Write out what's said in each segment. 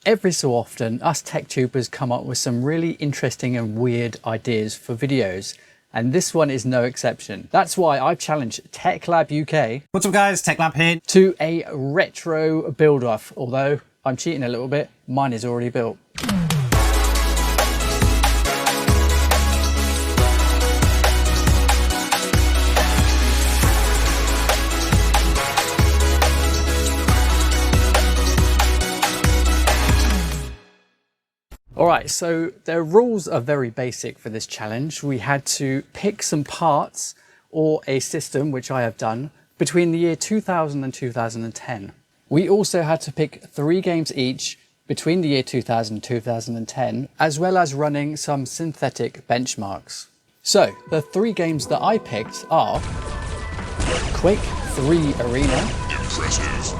Every so often, us tech tubers come up with some really interesting and weird ideas for videos, and this one is no exception. That's why I've challenged Tech Lab UK. What's up guys, Tech Lab here. To a retro build-off, although I'm cheating a little bit, mine is already built. Alright, so the rules are very basic for this challenge. We had to pick some parts or a system, which I have done, between the year 2000 and 2010. We also had to pick 3 games each between the year 2000 and 2010, as well as running some synthetic benchmarks. So, the 3 games that I picked are Quake 3 Arena, Impressive.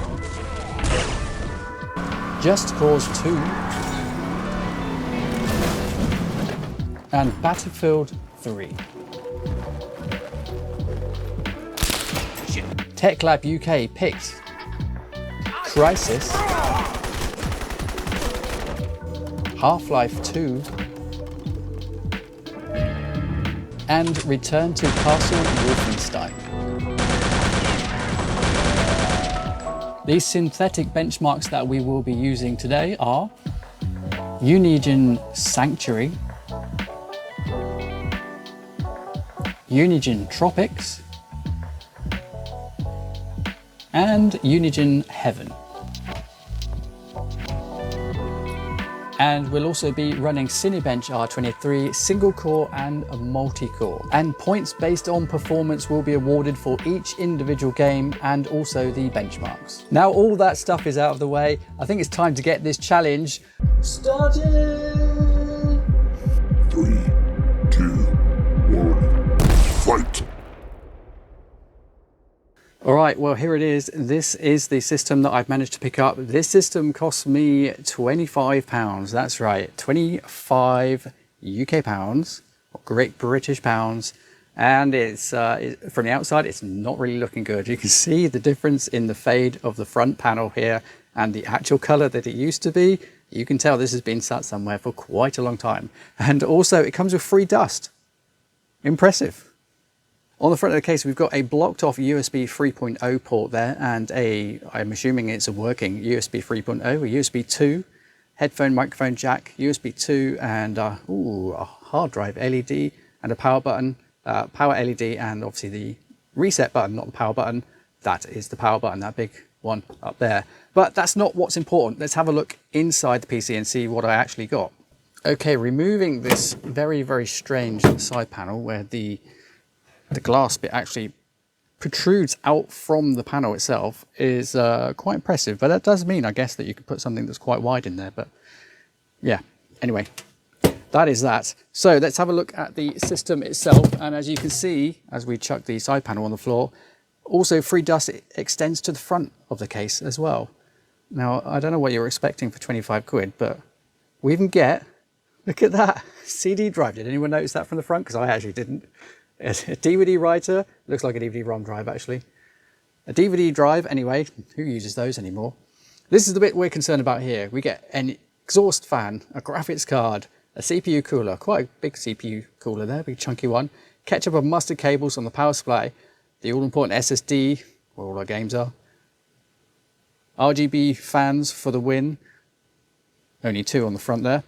Just Cause 2, and Battlefield 3. Tech Lab UK picked Crysis, Half-Life 2, and Return to Castle Wolfenstein. These synthetic benchmarks that we will be using today are Unigine Sanctuary, Unigine Tropics, and Unigine Heaven. And we'll also be running Cinebench R23 single core and multi-core. And points based on performance will be awarded for each individual game and also the benchmarks. Now all that stuff is out of the way, I think it's time to get this challenge started! 3, 2, 1. Fight! All right, well, here it is. This is the system that I've managed to pick up. This system cost me £25. That's right, 25 UK pounds, Great British pounds. And it's from the outside, it's not really looking good. You can see the difference in the fade of the front panel here and the actual color that it used to be. You can tell this has been sat somewhere for quite a long time. And also it comes with free dust. Impressive. On the front of the case, we've got a blocked off USB 3.0 port there and I'm assuming it's a working USB 3.0 or USB 2, headphone microphone jack, USB 2 and a hard drive LED and a power button, power LED and obviously the reset button, not the power button. That is the power button, that big one up there. But that's not what's important. Let's have a look inside the PC and see what I actually got. Okay, removing this very, very strange side panel where the glass bit actually protrudes out from the panel itself is quite impressive. But that does mean, I guess, that you could put something that's quite wide in there. But yeah, anyway, that is that. So let's have a look at the system itself. And as you can see, as we chuck the side panel on the floor, also free dust extends to the front of the case as well. Now, I don't know what you're expecting for 25 quid, but we even get, look at that, CD drive. Did anyone notice that from the front? Because I actually didn't. A DVD writer, looks like a DVD-ROM drive actually. A DVD drive, anyway, who uses those anymore? This is the bit we're concerned about here. We get an exhaust fan, a graphics card, a CPU cooler, quite a big CPU cooler there, big chunky one, ketchup and mustard cables on the power supply, the all-important SSD, where all our games are, RGB fans for the win, only 2 on the front there,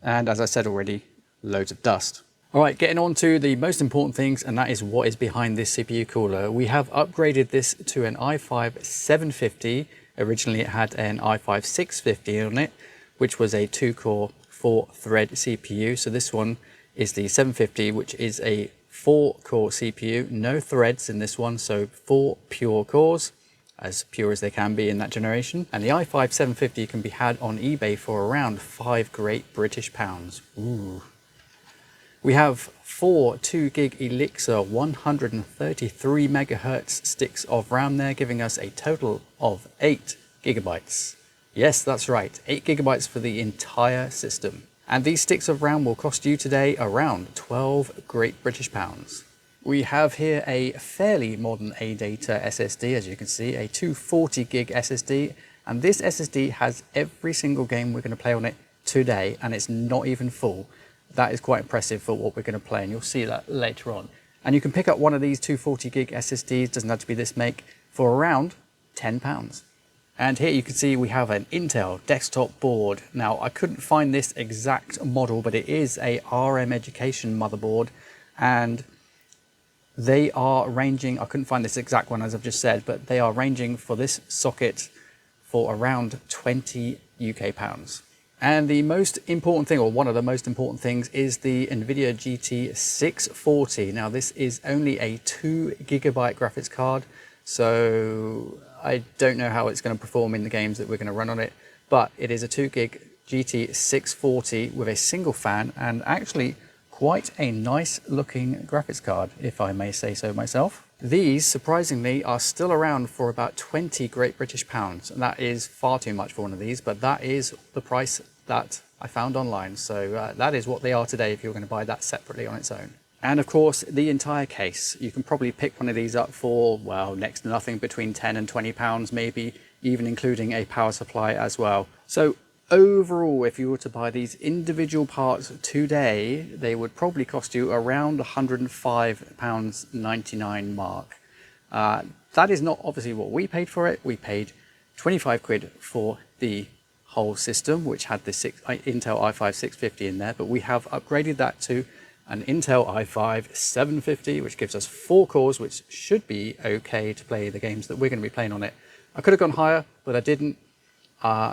and as I said already, loads of dust. All right, getting on to the most important things, and that is what is behind this CPU cooler. We have upgraded this to an i5 750. Originally it had an i5 650 on it, which was a 2-core, 4-thread CPU. So this one is the 750, which is a 4-core CPU, no threads in this one, so 4 pure cores, as pure as they can be in that generation. And the i5 750 can be had on eBay for around 5 Great British pounds. Ooh. We have 4 2GB Elixir 133 megahertz sticks of RAM there, giving us a total of 8 gigabytes. Yes, that's right, 8 gigabytes for the entire system. And these sticks of RAM will cost you today around 12 Great British pounds. We have here a fairly modern ADATA SSD, as you can see, a 240 gig SSD And this SSD has every single game we're going to play on it today, and it's not even full. That is quite impressive for what we're going to play, and you'll see that later on. And you can pick up one of these 240 gig SSDs, doesn't have to be this make, for around £10. And here you can see we have an Intel desktop board. Now, I couldn't find this exact model, but it is a RM Education motherboard, and they are ranging, I couldn't find this exact one as I've just said, but they are ranging for this socket for around 20 UK pounds. And the most important thing, or one of the most important things, is the NVIDIA GT 640. Now, this is only a 2 GB graphics card, so I don't know how it's going to perform in the games that we're going to run on it, but it is a 2 gig GT 640 with a single fan, and actually quite a nice looking graphics card, if I may say so myself. These, surprisingly, are still around for about 20 Great British pounds, and that is far too much for one of these, but that is the price that I found online. So that is what they are today if you're going to buy that separately on its own. And of course, the entire case. You can probably pick one of these up for, well, next to nothing, between 10 and 20 pounds, maybe even including a power supply as well. So overall, if you were to buy these individual parts today, they would probably cost you around £105.99 mark. That is not obviously what we paid for it. We paid 25 quid for the whole system, which had the Intel i5 650 in there, but we have upgraded that to an Intel i5 750, which gives us 4 cores, which should be okay to play the games that we're going to be playing on it. I could have gone higher, but I didn't.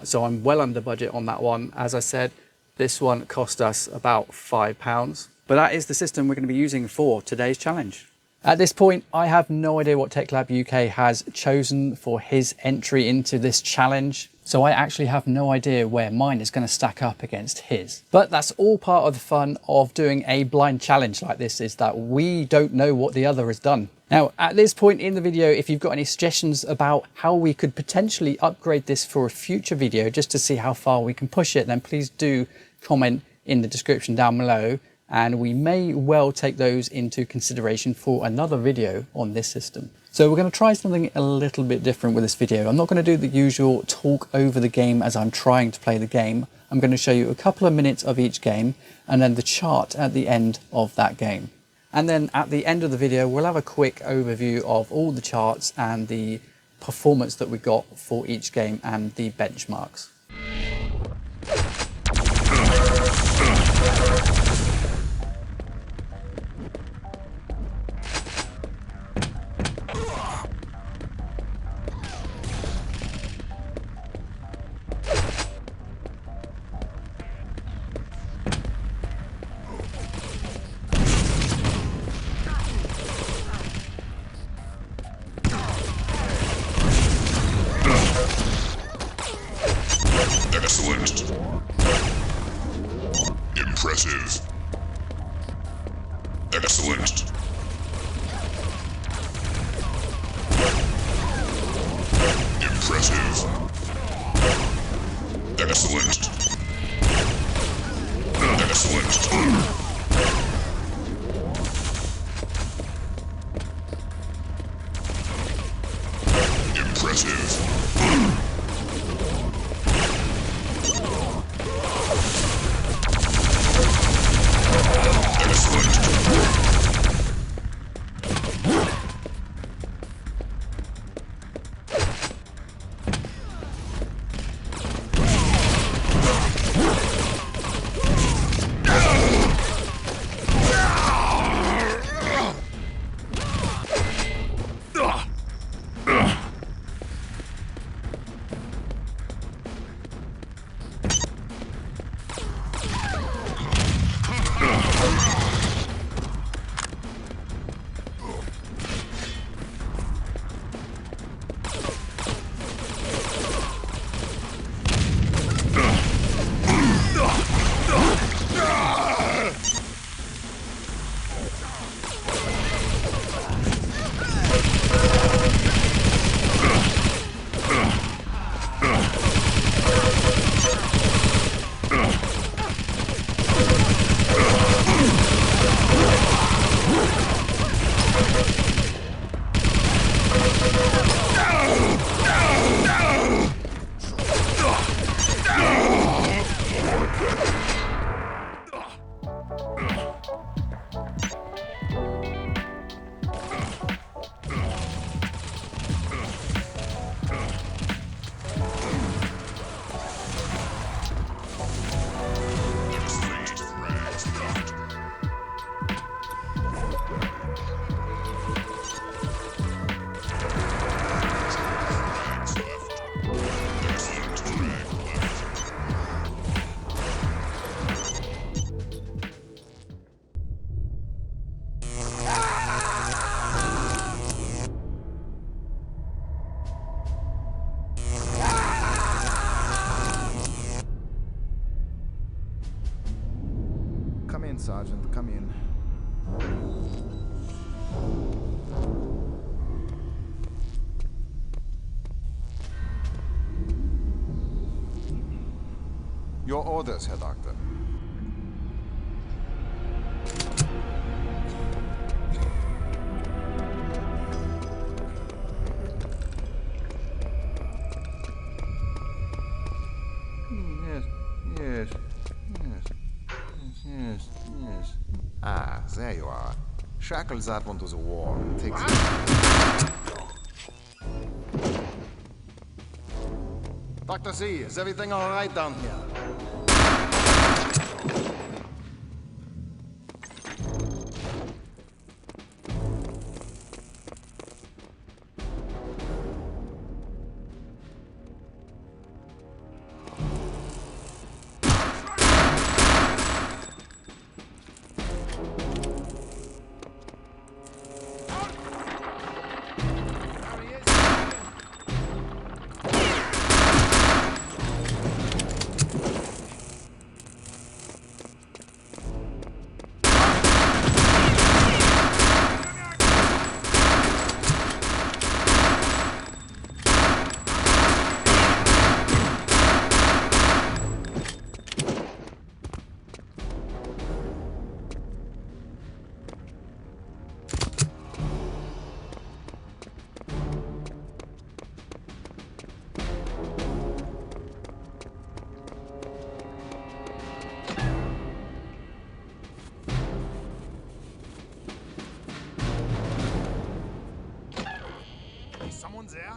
So I'm well under budget on that one. As I said, this one cost us about £5, but that is the system we're going to be using for today's challenge. At this point, I have no idea what TechLab UK has chosen for his entry into this challenge, so I actually have no idea where mine is going to stack up against his. But that's all part of the fun of doing a blind challenge like this, is that we don't know what the other has done. Now, at this point in the video, if you've got any suggestions about how we could potentially upgrade this for a future video, just to see how far we can push it, then please do comment in the description down below, and we may well take those into consideration for another video on this system. So we're going to try something a little bit different with this video. I'm not going to do the usual talk over the game as I'm trying to play the game. I'm going to show you a couple of minutes of each game and then the chart at the end of that game. And then at the end of the video, we'll have a quick overview of all the charts and the performance that we got for each game and the benchmarks. Excellent. Impressive. Excellent. Impressive. Excellent. Excellent. Impressive. in, Sergeant. Come in. Your orders, Herr Doctor. Yes. Ah, there you are. Shackle that one to the wall. Take the... Dr. Z, is everything all right down here? Someone's there?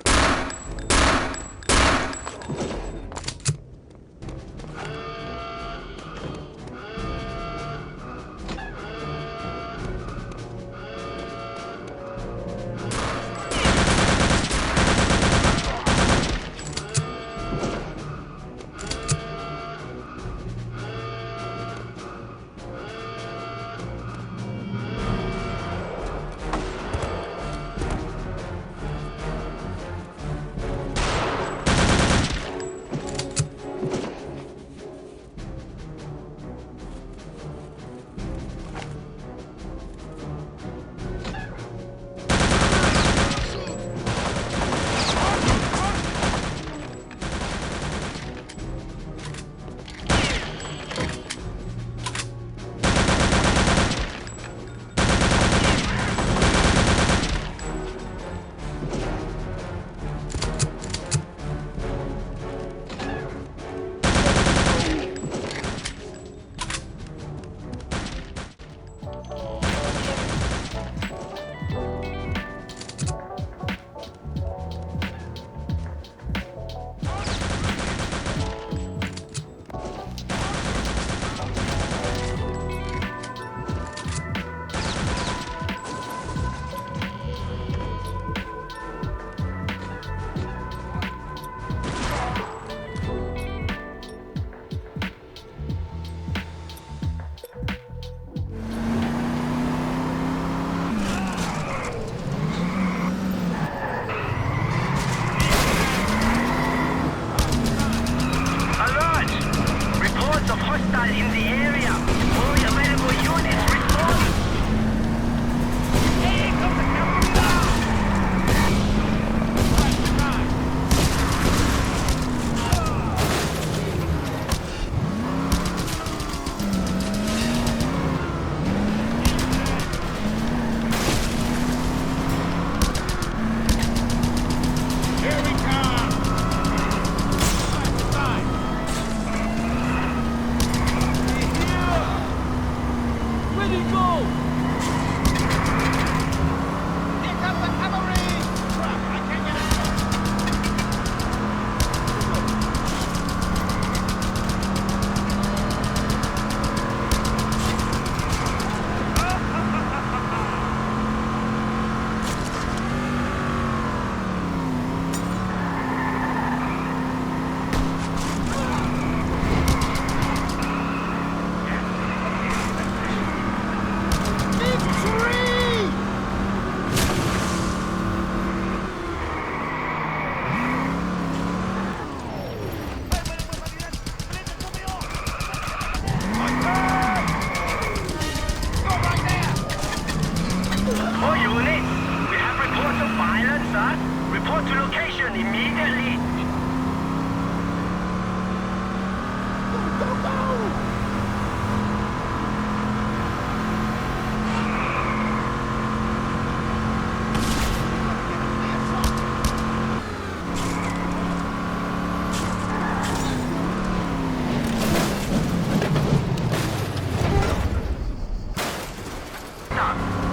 Report to location immediately.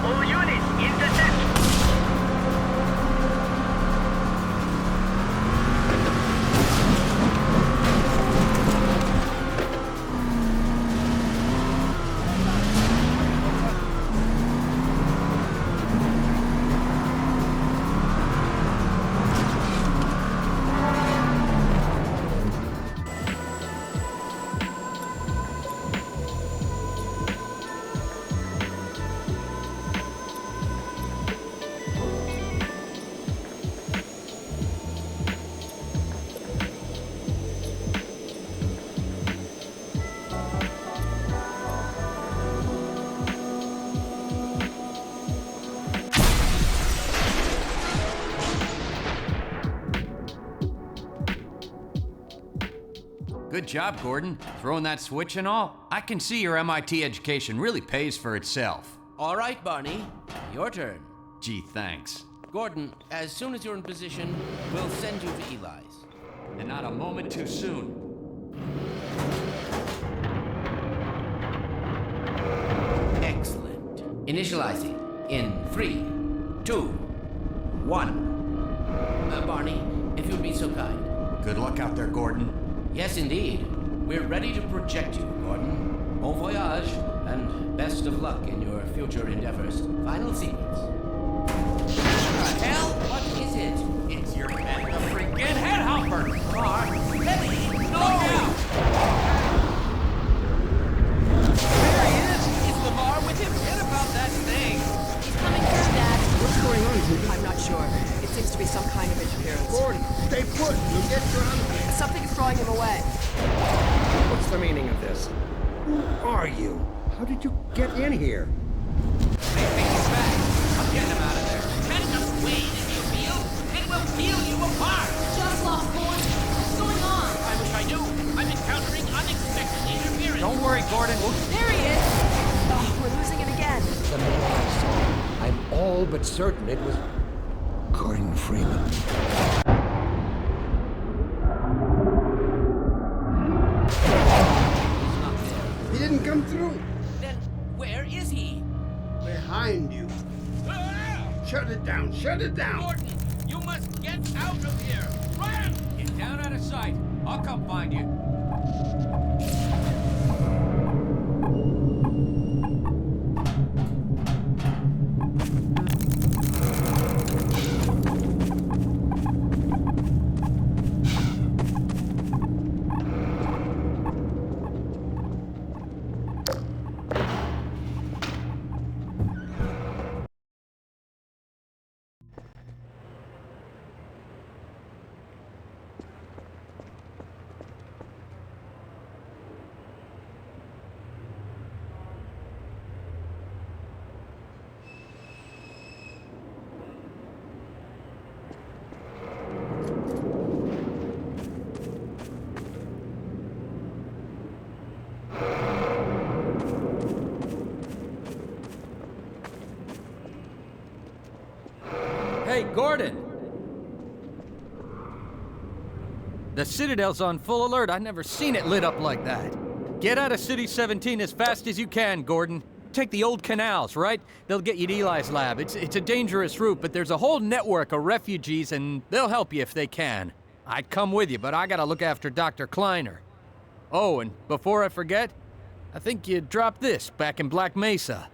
All units, intercept. Good job, Gordon. Throwing that switch and all. I can see your MIT education really pays for itself. All right, Barney. Your turn. Gee, thanks. Gordon, as soon as you're in position, we'll send you to Eli's. And not a moment too soon. Excellent. Initializing in 3, 2, 1. Barney, if you'd be so kind. Good luck out there, Gordon. Yes, indeed. We're ready to project you, Gordon. Bon voyage, and best of luck in your future endeavors. Final sequence. The hell? What is it? It's your man, the freaking headhopper! Car, Letty, no! There he is! Is Lamar with him? Forget about that thing! He's coming through, Dad. What's going on here? I'm not sure. It seems to be some kind of interference. Gordon, stay put. You'll get drowned. Something is drawing him away. What's the meaning of this? Who are you? How did you get in here? They think he's back. I'm getting him out of there. Kind of way that you feel, it will peel you apart. Just lost boys. What's going on? I wish I knew. I'm encountering unexpected interference. Don't worry, Gordon. There he is. Oh, we're losing it again. The man I saw. I'm all but certain it was Gordon Freeman. He didn't come through. Then where is he? Behind you. Shut it down. Shut it down. Gordon, you must get out of here. Run! Get down out of sight. I'll come find you. Hey, Gordon! The Citadel's on full alert. I've never seen it lit up like that. Get out of City 17 as fast as you can, Gordon. Take the old canals, right? They'll get you to Eli's lab. It's a dangerous route, but there's a whole network of refugees, and they'll help you if they can. I'd come with you, but I gotta look after Dr. Kleiner. Oh, and before I forget, I think you dropped this back in Black Mesa.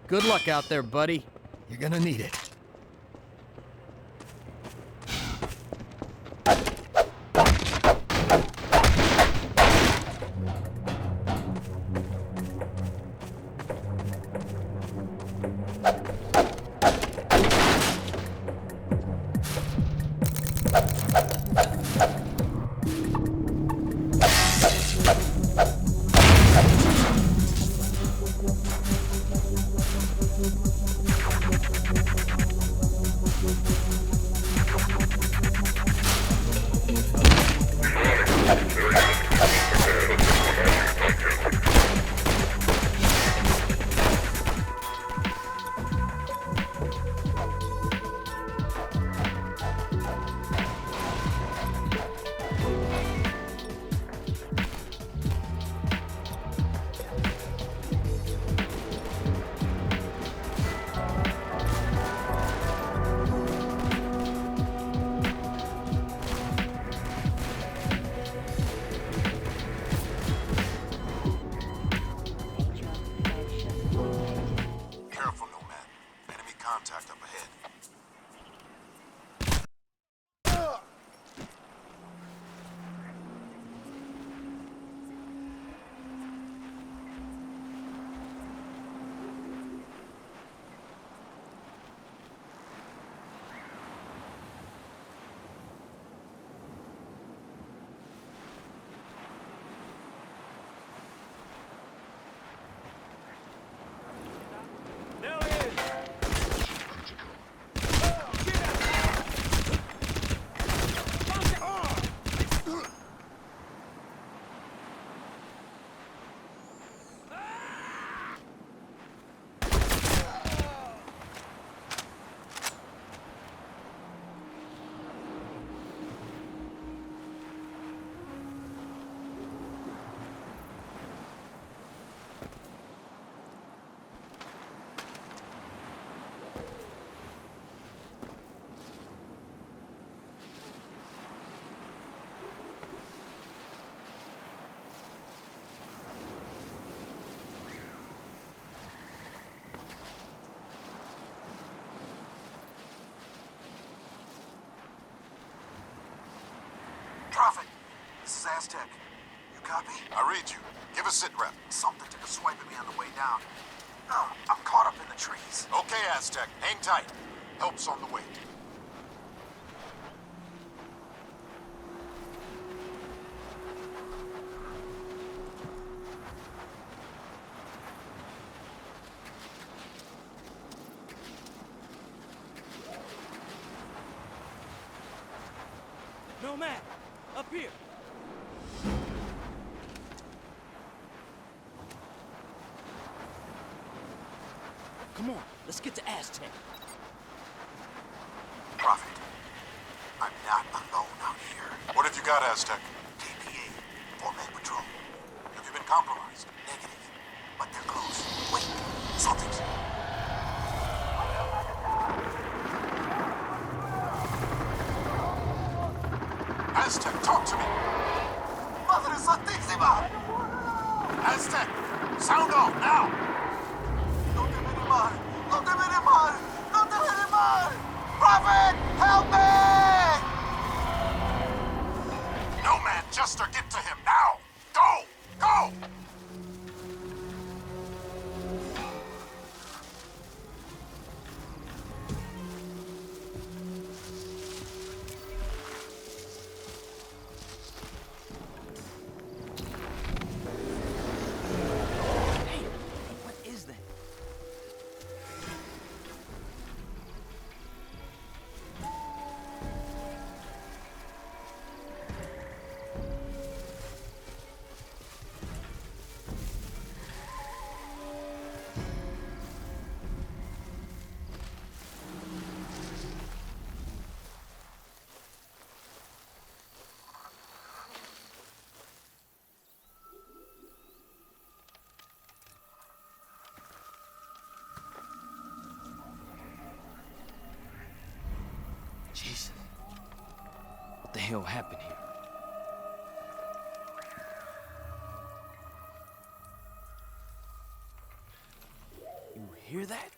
Good luck out there, buddy. You're gonna need it. Aztec. You copy? I read you. Give a sit rep. Something took a swipe at me on the way down. Oh, I'm caught up in the trees. Okay, Aztec. Hang tight. Help's on the way. No man, up here. Come on, let's get to Aztec. Prophet, I'm not alone out here. What have you got, Aztec? KPA, 4-man patrol. Have you been compromised? Negative. But they're close. Wait, something's... Aztec, talk to me! Madre Santísima! Aztec, sound off, now! No te viene mal! No te viene mal! No te viene mal! Prophet, help me! No man, Jester, get to him, now! Go! Go! Jesus. What the hell happened here? You hear that?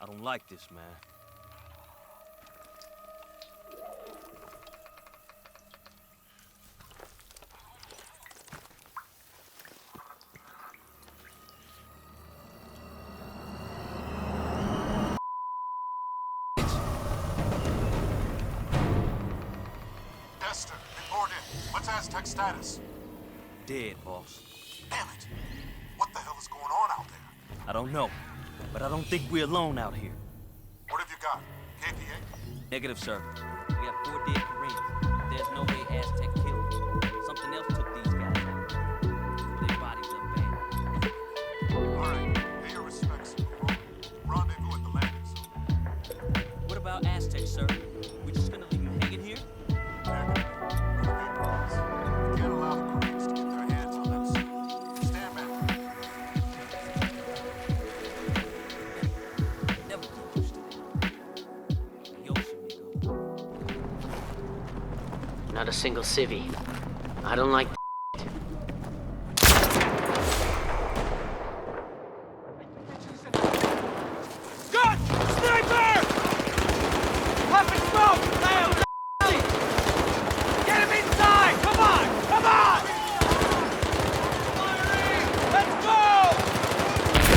I don't like this, man. Jester, report in. What's Aztec status? Dead, boss. Damn it! What the hell is going on out there? I don't know, but I don't think we're alone out here. What have you got? KPA? Negative, sir. We have 4 dead Koreans. There's no way Aztec killed them. Something else took these guys out. Their bodies are bad. Alright, pay your respects. Rendezvous at the landing zone. What about Aztec, sir? We just gonna leave them hanging here? We can't allow the Koreans to get their hands on them soon. Stand back. Never get used to it. Adios, amigo. Not a single civvy. I don't like Gun! Sniper! Popping smoke! Leo! Get him inside! Come on! Come on! Let's go!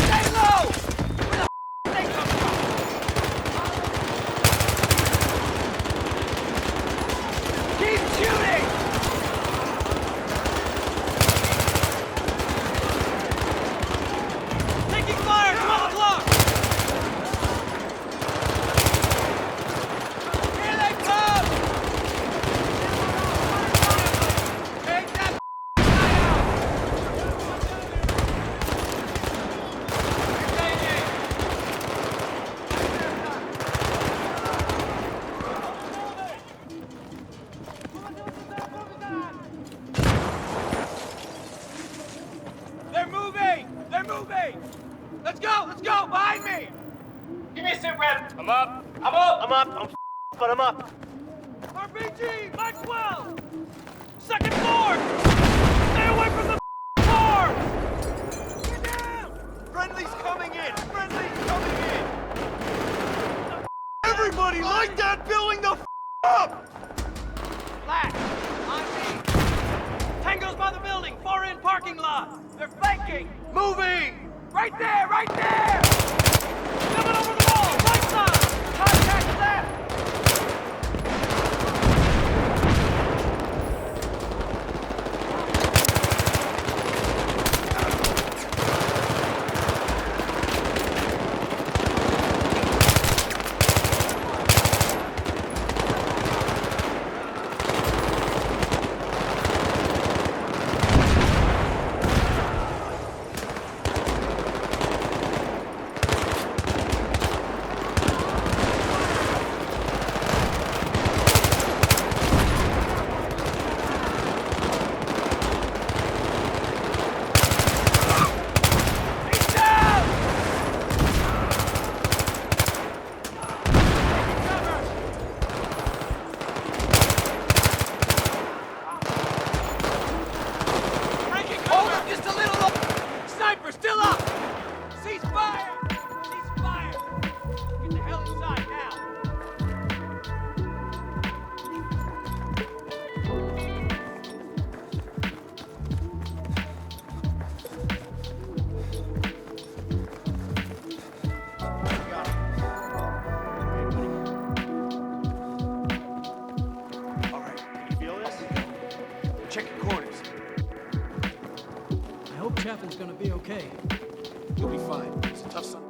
Stay low! Where the they come from? Keep shooting! Taking fire! 12 o'clock! Here they come! Take that guy out! They're moving! They're moving! Let's go! Let's go! Behind me! Give me a sit rep. I'm up! I'm up. I'm up! I'm but I'm up. RPG, Mike 12! Second floor! Stay away from the car! Get down! Friendly's coming in! Friendly's coming in! Everybody light that building the up! Flash! On me! Tango's by the building! Far end parking lot! They're flanking! Moving! Right there! Right there! Coming over the wall! Right side! Contact left! Chapin's gonna be okay. You'll be fine. It's a tough son.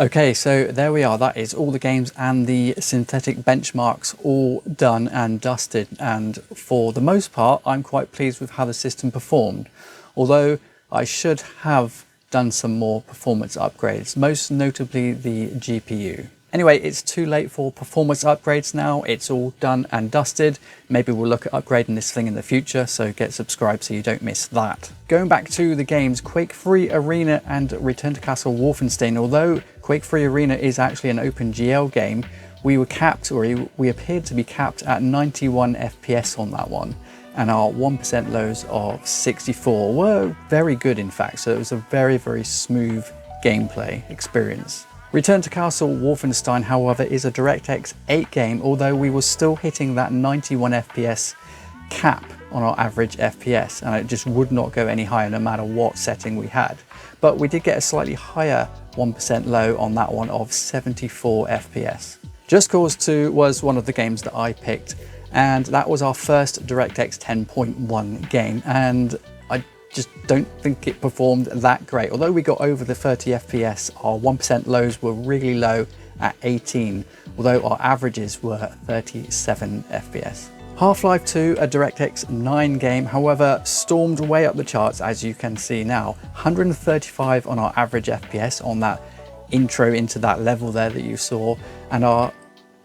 Okay, so there we are. That is all the games and the synthetic benchmarks all done and dusted. And for the most part, I'm quite pleased with how the system performed. Although I should have done some more performance upgrades, most notably the GPU. Anyway, it's too late for performance upgrades now. It's all done and dusted. Maybe we'll look at upgrading this thing in the future, so get subscribed so you don't miss that. Going back to the games, Quake 3 Arena and Return to Castle Wolfenstein. Although Quake 3 Arena is actually an OpenGL game, we were capped, or we appeared to be capped at 91 FPS on that one. And our 1% lows of 64 were very good, in fact. So it was a very, very smooth gameplay experience. Return to Castle Wolfenstein, however, is a DirectX 8 game, although we were still hitting that 91 FPS cap on our average FPS, and it just would not go any higher no matter what setting we had. But we did get a slightly higher 1% low on that one of 74 FPS. Just Cause 2 was one of the games that I picked, and that was our first DirectX 10.1 game, and I just don't think it performed that great. Although we got over the 30 FPS, our 1% lows were really low at 18, although our averages were 37 FPS. Half-Life 2, a DirectX 9 game, however, stormed way up the charts, as you can see now. 135 on our average FPS on that intro into that level there that you saw, and our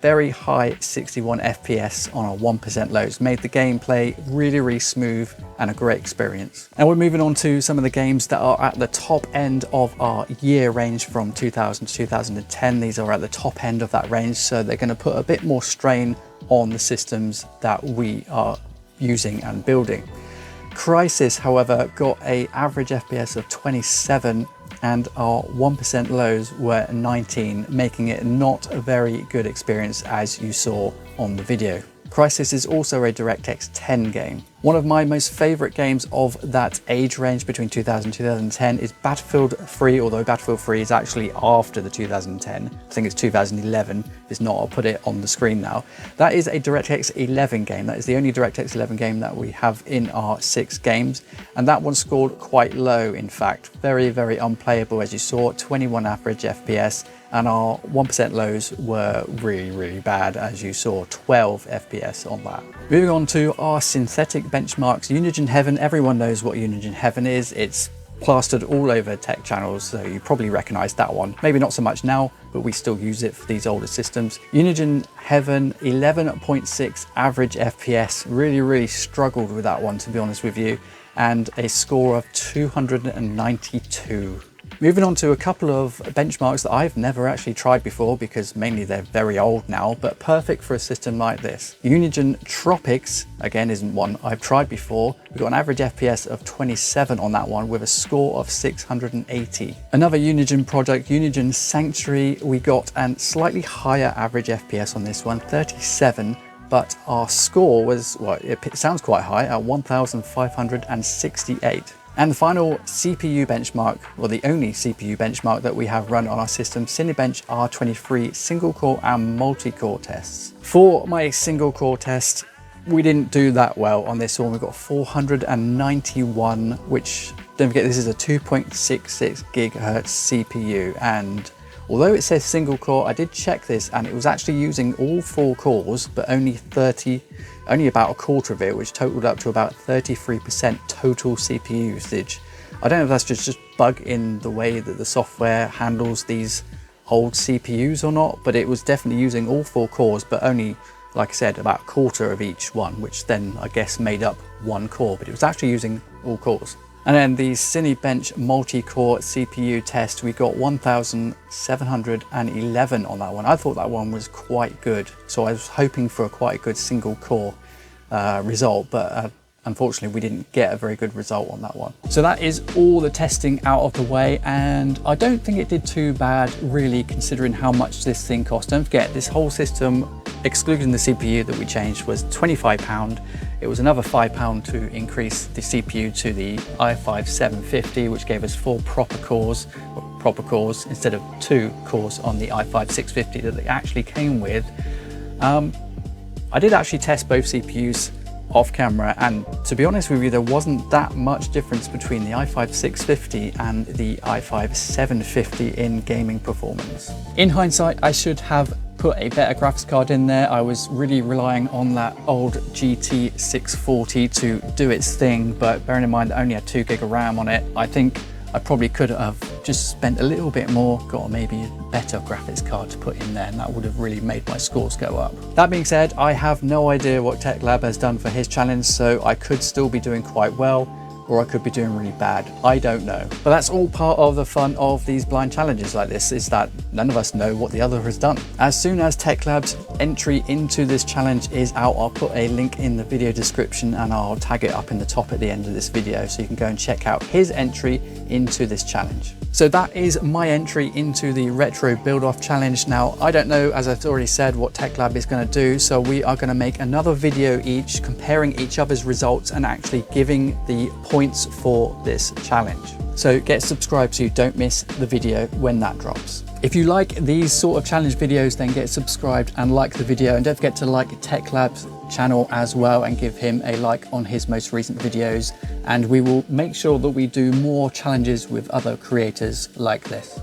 very high 61 FPS on our 1% lows made the gameplay really, really smooth and a great experience. And we're moving on to some of the games that are at the top end of our year range from 2000 to 2010. These are at the top end of that range, so they're going to put a bit more strain on the systems that we are using and building. Crysis, however, got an average FPS of 27 and our 1% lows were 19, making it not a very good experience as you saw on the video. Crysis is also a DirectX 10 game. One of my most favourite games of that age range between 2000 and 2010 is Battlefield 3, although Battlefield 3 is actually after the 2010. I think it's 2011. If it's not, I'll put it on the screen now. That is a DirectX 11 game. That is the only DirectX 11 game that we have in our 6 games. And that one scored quite low, in fact. Very, very unplayable, as you saw, 21 average FPS. And our 1% lows were really, really bad, as you saw, 12 FPS on that. Moving on to our synthetic benchmarks, Unigine Heaven. Everyone knows what Unigine Heaven is. It's plastered all over tech channels, so you probably recognize that one. Maybe not so much now, but we still use it for these older systems. Unigine Heaven 11.6 average FPS. Really struggled with that one, to be honest with you, and a score of 292. Moving on to a couple of benchmarks that I've never actually tried before, because mainly they're very old now, but perfect for a system like this. Unigine Tropics, again, isn't one I've tried before. We've got an average FPS of 27 on that one with a score of 680. Another Unigine product, Unigine Sanctuary, we got a slightly higher average FPS on this one, 37. But our score was, well, it sounds quite high at 1,568. And the final CPU benchmark, or the only CPU benchmark that we have run on our system, Cinebench R23 single core and multi-core tests. For my single core test, we didn't do that well on this one. We got 491, which, don't forget, this is a 2.66 gigahertz CPU. And although it says single core, I did check this and it was actually using all 4 cores, but only about a quarter of it, which totaled up to about 33% total CPU usage. I don't know if that's just bug in the way that the software handles these old CPUs or not, but it was definitely using all 4 cores, but only, like I said, about a quarter of each one, which then I guess made up 1 core, but it was actually using all cores. And then the Cinebench multi-core CPU test, we got 1,711 on that one. I thought that one was quite good, so I was hoping for a quite good single core result, but unfortunately we didn't get a very good result on that one. So that is all the testing out of the way, and I don't think it did too bad really, considering how much this thing cost. Don't forget, this whole system, excluding the CPU that we changed, was £25. It was another £5 to increase the CPU to the i5 750, which gave us 4 proper cores instead of 2 cores on the i5 650 that they actually came with. I did actually test both CPUs off camera, and to be honest with you, there wasn't that much difference between the i5 650 and the i5 750 in gaming performance. In hindsight, I should have put a better graphics card in there. I was really relying on that old GT 640 to do its thing, but bearing in mind I only had 2 gig of RAM on it, I think I probably could have just spent a little bit more, got maybe a better graphics card to put in there, and that would have really made my scores go up. That being said, I have no idea what TechLab has done for his challenge, so I could still be doing quite well, or I could be doing really bad. I don't know. But that's all part of the fun of these blind challenges like this, is that none of us know what the other has done. As soon as TechLab's entry into this challenge is out, I'll put a link in the video description and I'll tag it up in the top at the end of this video, so you can go and check out his entry into this challenge. So that is my entry into the retro build-off challenge. Now, I don't know, as I've already said, what TechLab is going to do, so we are going to make another video each, comparing each other's results and actually giving the points for this challenge. So get subscribed so you don't miss the video when that drops. If you like these sort of challenge videos, then get subscribed and like the video, and don't forget to like TechLab's channel as well and give him a like on his most recent videos, and we will make sure that we do more challenges with other creators like this.